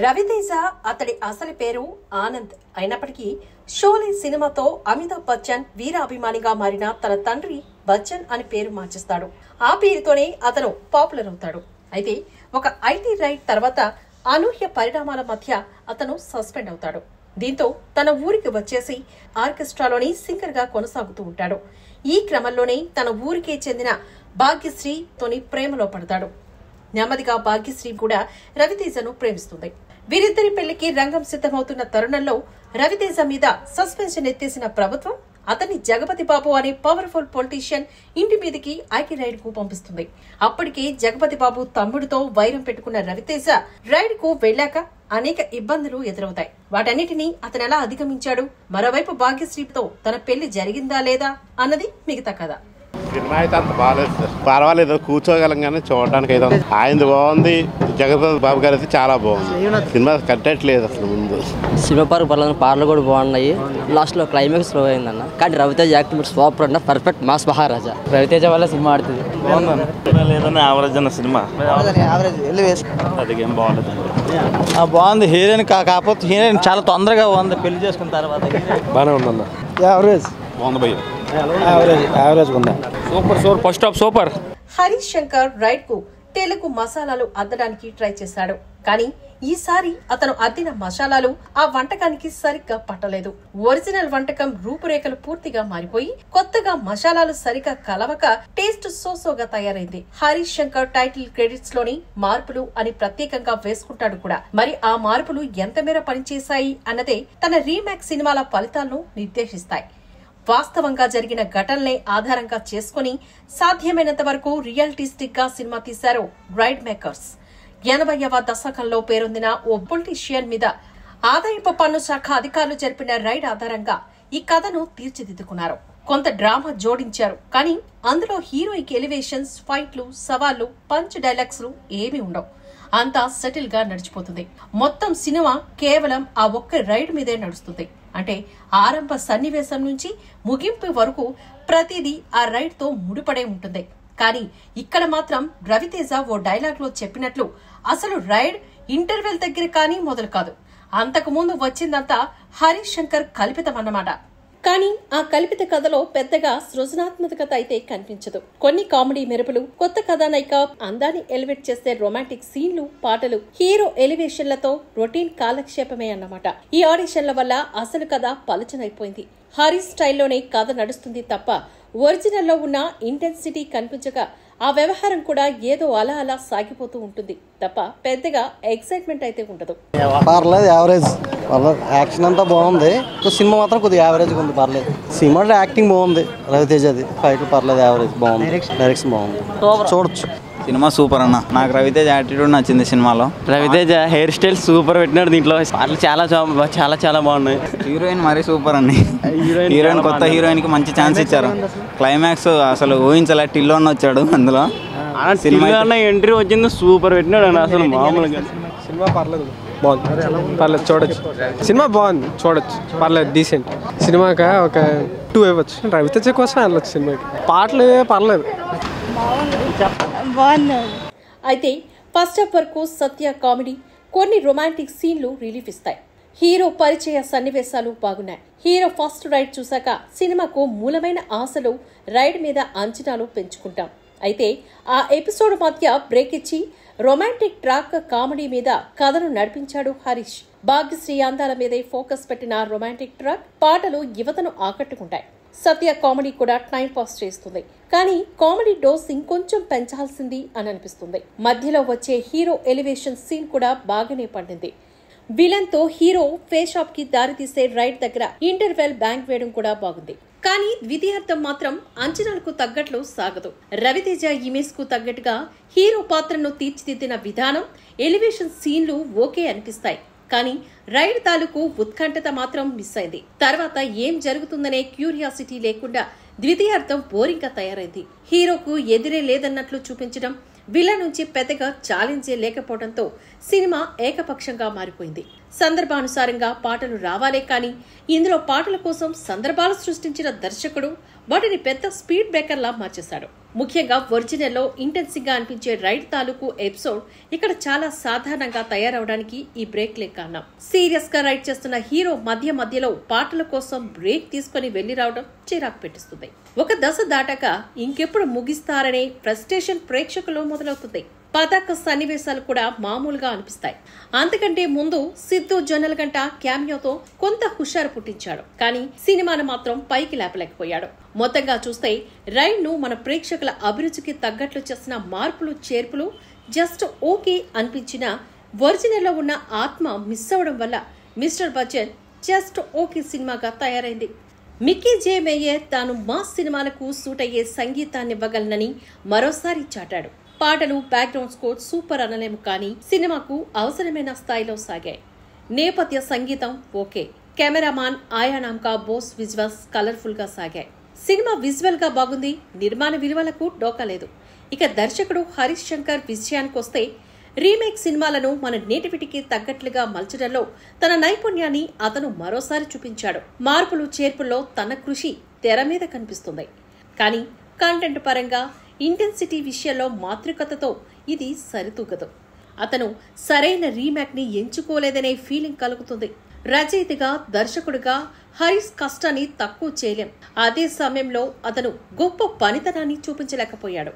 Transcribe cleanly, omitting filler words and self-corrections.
రవితేజ అతడి అసలు పేరు ఆనంద్ అయినప్పటికీ షోలే సినిమాతో అమితాబ్ బచ్చన్ వీర అభిమానిగా మారిన తన తండ్రి బచ్చన్ అని పేరు మార్చిస్తాడు. ఆ పేరుతోనే అతను పాపులర్ అవుతాడు. అయితే ఒక ఐటీ రైడ్ తర్వాత అనూహ్య పరిణామాల మధ్య అతను సస్పెండ్ అవుతాడు. దీంతో తన ఊరికి వచ్చేసి ఆర్కెస్ట్రాలోని సింగర్ గా కొనసాగుతూ ఉంటాడు. ఈ క్రమంలోనే తన ఊరికే చెందిన భాగ్యశ్రీ తోని ప్రేమలో పడతాడు. నెమ్మదిగా భాగ్యశ్రీ కూడా రవితేజను ప్రేమిస్తుంది. వీరిద్దరి పెళ్లికి రంగం సిద్ధమవుతున్న తరుణంలో రవితేజ మీద సస్పెన్షన్ ఎత్తేసిన ప్రభుత్వం అతన్ని జగపతి బాబు అనే పవర్ఫుల్ పొలిటీషియన్ ఇంటి మీదకి ఐటీ రైడ్ కు పంపిస్తుంది. అప్పటికే జగపతి బాబు తమ్ముడితో వైరం పెట్టుకున్న రవితేజ రైడ్ కు వెళ్లాక అనేక ఇబ్బందులు ఎదురవుతాయి. వాటన్నిటినీ అతను ఎలా అధిగమించాడు, మరోవైపు భాగ్యశ్రీతో తన పెళ్లి జరిగిందా లేదా అన్నది మిగతా కథ. సినిమా అయితే అంత బాగాలేదు సార్, పర్వాలేదు, కూర్చోగలం కానీ చూడడానికి అయితే ఆయనది బాగుంది. జగపతి బాబు గారు అయితే చాలా బాగుంది. సినిమా కంటెంట్ లేదు అసలు. ముందు సినిమా పాటలు కూడా బాగున్నాయి. లాస్ట్ లో క్లైమాక్స్ స్లో అయిందన్న, కానీ రవితేజ యాక్టింగ్ సూపర్ అన్న, పర్ఫెక్ట్ మాస్ మహారాజా. రవితేజ వల్ల సినిమా ఆడుతుంది. లేదన్నా యావరేజ్ అన్న సినిమా, అదికేం బాగుంది. బాగుంది. హీరోయిన్ కాకపోతే హీరోయిన్ చాలా తొందరగా ఉంది పెళ్లి చేసుకున్న తర్వాత. బాగానే ఉందన్న, యావరేజ్ బాగుంది భయ్య, యావరేజ్ ఉందా. Super super, first half super. Harish Shankar Raid కు తెలుగు మసాలాలు అద్దడానికి ట్రై చేశాడు. కానీ ఈసారి అతను అద్దిన మసాలాలు ఆ వంటకానికి సరిగ్గా పట్టలేదు. ఒరిజినల్ వంటకం రూపురేఖలు పూర్తిగా మారిపోయి కొత్తగా మసాలాలు సరిగ్గా కలవక టేస్ట్ సోసోగా తయారైంది. హరీష్ శంకర్ టైటిల్ క్రెడిట్స్ లోని మార్పులు అని ప్రత్యేకంగా వేసుకుంటాడు కూడా. మరి ఆ మార్పులు ఎంత మేర పనిచేశాయి అన్నదే తన రీమేక్ సినిమాల ఫలితాలను నిర్దేశిస్తాయి. వాస్తవంగా జరిగిన ఘటనలే ఆధారంగా చేసుకుని సాధ్యమైనంత వరకు రియలిస్టిక్ గా సినిమా తీశారు రైడ్ మేకర్స్. 80వ దశకంలో పేరొందిన ఓ పొలిటీషియన్ మీద ఆదాయపు పన్ను శాఖ అధికారులు జరిపిన రైడ్ ఆధారంగా ఈ కథను తీర్చిదిద్దుకున్నారు. కొంత డ్రామా జోడించారు, కానీ అందులో హీరోయిక్ ఎలివేషన్స్, ఫైట్లు, సవాళ్లు, పంచ్ డైలాగ్స్ ఏమీ ఉండవు. అంతా సెటిల్ గా నడిచిపోతుంది. మొత్తం సినిమా కేవలం ఆ ఒక్క రైడ్ మీదే నడుస్తుంది. అంటే ఆరంభ సన్నివేశం నుంచి ముగింపు వరకు ప్రతిదీ ఆ రైడ్ తో ముడిపడే ఉంటుంది. కానీ ఇక్కడ మాత్రం రవితేజ ఓ డైలాగ్ లో చెప్పినట్లు అసలు రైడ్ ఇంటర్వెల్ దగ్గర కానీ మొదలు కాదు. అంతకు ముందు వచ్చిందంతా హరీష్ శంకర్ కల్పితమన్నమాట. కానీ ఆ కల్పిత కథలో పెద్దగా సృజనాత్మకత అయితే కనిపించదు. కొన్ని కామెడీ మెరుపులు, కొత్త కథానాయిక అందాన్ని ఎలివేట్ చేసే రొమాంటిక్ సీన్లు, పాటలు, హీరో ఎలివేషన్లతో రొటీన్ కాలక్షేపమే అన్నమాట. ఈ ఆడిషన్ల వల్ల అసలు కథ పలుచనైపోయింది. హరీష్ స్టైల్లోనే కథ నడుస్తుంది తప్ప ఒరిజినల్లో ఉన్న ఇంటెన్సిటీ కనిపించక ఆ వ్యవహారం కూడా ఏదో అలా అలా సాగిపోతూ ఉంటుంది తప్ప పెద్దగా ఎక్సైట్మెంట్ అయితే ఉండదు. పర్లేదు, యావరేజ్. యాక్షన్ అంతా బాగుంది. సినిమా మాత్రం కొద్దిగా యావరేజ్ ఉంది. పర్లేదు. సినిమాలో యాక్టింగ్ బాగుంది రవితేజది. ఫైట్ పర్లేదు, యావరేజ్ బాగుంది. డైరెక్షన్ బాగుంది, చూడొచ్చు. సినిమా సూపర్ అన్న. నాకు రవితేజ యాటిట్యూడ్ నచ్చింది సినిమాలో. రవితేజ హెయిర్ స్టైల్ సూపర్ పెట్టినాడు దీంట్లో. పాటలు చాలా చాలా చాలా బాగున్నాయి. హీరోయిన్ మరీ సూపర్ అండి. హీరోయిన్ కొత్త హీరోయిన్ కి మంచి ఛాన్స్ ఇచ్చారు. క్లైమాక్స్ అసలు ఊహించలే, టిల్లోని వచ్చాడు అందులో. సినిమా ఎంట్రీ వచ్చింది, సూపర్ పెట్టినాడు అన్న. అసలు మామూలుగా సినిమా పర్లేదు, బాగుంది, పర్లేదు, చూడొచ్చు. సినిమా బాగుంది, చూడొచ్చు, పర్లేదు, డీసెంట్. సినిమాకి ఒక 2 ఇవ్వచ్చు. రవితేజ కోసం వెళ్ళొచ్చు సినిమాకి. పాటలు పర్లేదు. అయితే ఫస్ట్ హాఫ్ వరకు సత్య కామెడీ, కొన్ని రొమాంటిక్ సీన్లు రిలీఫ్ ఇస్తాయి. హీరో పరిచయ సన్నివేశాలు బాగున్నాయి. హీరో ఫస్ట్ రైడ్ చూశాక సినిమాకు మూలమైన ఆశలు, రైడ్ మీద అంచనాలు పెంచుకుంటాం. అయితే ఆ ఎపిసోడ్ మధ్య బ్రేక్ ఇచ్చి రొమాంటిక్ ట్రాక్, కామెడీ మీద కథను నడిపించాడు హరీష్. భాగ్యశ్రీ అందాల మీదే ఫోకస్ పెట్టిన రొమాంటిక్ ట్రాక్, పాటలు యువతను ఆకట్టుకుంటాయి. సత్య కామెడీ కూడా టైం పాస్ చేస్తుంది, కానీ కామెడీ డోస్ ఇంకొంచెం పెంచాల్సింది అని అనిపిస్తుంది. మధ్యలో వచ్చే హీరో ఎలివేషన్ సీన్ కూడా బాగానే పండింది. విలన్ తో హీరో ఫేస్ షాప్ కి దారితీసే రైడ్ దగ్గర ఇంటర్వెల్ బ్యాంక్ వేయడం కూడా బాగుంది. కానీ ద్వితీయార్థం మాత్రం అంచనాలకు తగ్గట్లు సాగదు. రవితేజ ఇమేజ్ కు తగ్గట్టుగా హీరో పాత్రను తీర్చిదిద్దిన విధానం, ఎలివేషన్ సీన్లు ఓకే అనిపిస్తాయి. కానీ రైడ్ తాలూకు ఉత్కంఠత మాత్రం మిస్ అయింది. తర్వాత ఏం జరుగుతుందనే క్యూరియాసిటీ లేకుండా ద్వితీయార్థం బోరింగ్ గా తయారైంది. హీరోకు ఎదిరే లేదన్నట్లు చూపించడం, విలన్ నుంచి పెద్దగా ఛాలెంజే లేకపోవడంతో సినిమా ఏకపక్షంగా మారిపోయింది. సందర్భానుసారంగా పాటలు రావాలే కానీ ఇందులో పాటల కోసం సందర్భాలు సృష్టించిన దర్శకుడు వాటిని పెద్ద స్పీడ్ బ్రేకర్లా మార్చేశాడు. ముఖ్యంగా ఒరిజినల్లో ఇంటెన్సివ్ గా అనిపించే రైడ్ తాలూకు ఎపిసోడ్ ఇక్కడ చాలా సాధారణంగా తయారవడానికి ఈ బ్రేక్లే కారణం. సీరియస్ గా రైడ్ చేస్తున్న హీరో మధ్యలో పాటల కోసం బ్రేక్ తీసుకుని వెళ్లి రావడం చిరాకు పెట్టిస్తుంది. ఒక దశ దాటాక ఇంకెప్పుడు ముగిస్తారనే ఫ్రస్ట్రేషన్ ప్రేక్షకులు మొదలవుతుంది. పతాక సన్నివేశాలు కూడా మామూలుగా అనిపిస్తాయి. అంతకంటే ముందు సిద్ధు జొన్నలగంట క్యామియోతో కొంత హుషారు పుట్టించాడు, కానీ సినిమాను మాత్రం పైకి లేపలేకపోయాడు. మొత్తంగా చూస్తే రైడ్ ను మన ప్రేక్షకుల అభిరుచికి తగ్గట్లు చేసిన మార్పులు చేర్పులు జస్ట్ ఓకే అనిపించిన ఒరిజినల్లో ఉన్న ఆత్మ మిస్ అవడం వల్ల మిస్టర్ బచ్చన్ జస్ట్ ఓకే సినిమాగా తయారైంది. మిక్కీ జే మేయర్ తాను మాస్ సినిమాలకు సూట్ అయ్యే సంగీతాన్ని ఇవ్వగలనని మరోసారి చాటాడు. పాటలు, బ్యాక్గ్రౌండ్ స్కోర్ సూపర్ అనలేము, కానీ సినిమాకు అవసరమైన స్థాయిలో సాగాయి. నేపథ్య సంగీతం okay. Cameraman Ayananka Bose visuals colourful గా సాగాయి. సినిమా విజువల్ గా బాగుంది. నిర్మాణ విలువలకు డోకాలేదు. ఇక దర్శకుడు హరీష్ శంకర్ విషయానికొస్తే రీమేక్ సినిమాలను మన నేటివిటీకి తగ్గట్లుగా మలచడంలో తన నైపుణ్యాన్ని అతను మరోసారి చూపించాడు. మార్పులు చేర్పుల్లో తన కృషి తెర మీద కనిపిస్తుంది. కానీ కంటెంట్ పరంగా ఇంటెన్సిటీ విషయంలో మాతృకతతో ఇది సరితూగదు. అతను సరైన రీమేక్ ని ఎంచుకోలేదనే ఫీలింగ్ కలుగుతుంది. రచయితగా, దర్శకుడిగా హరీష్ కష్టాన్ని తక్కువ చేయలేం. అదే సమయంలో అతను గొప్ప పనితనాన్ని చూపించలేకపోయాడు.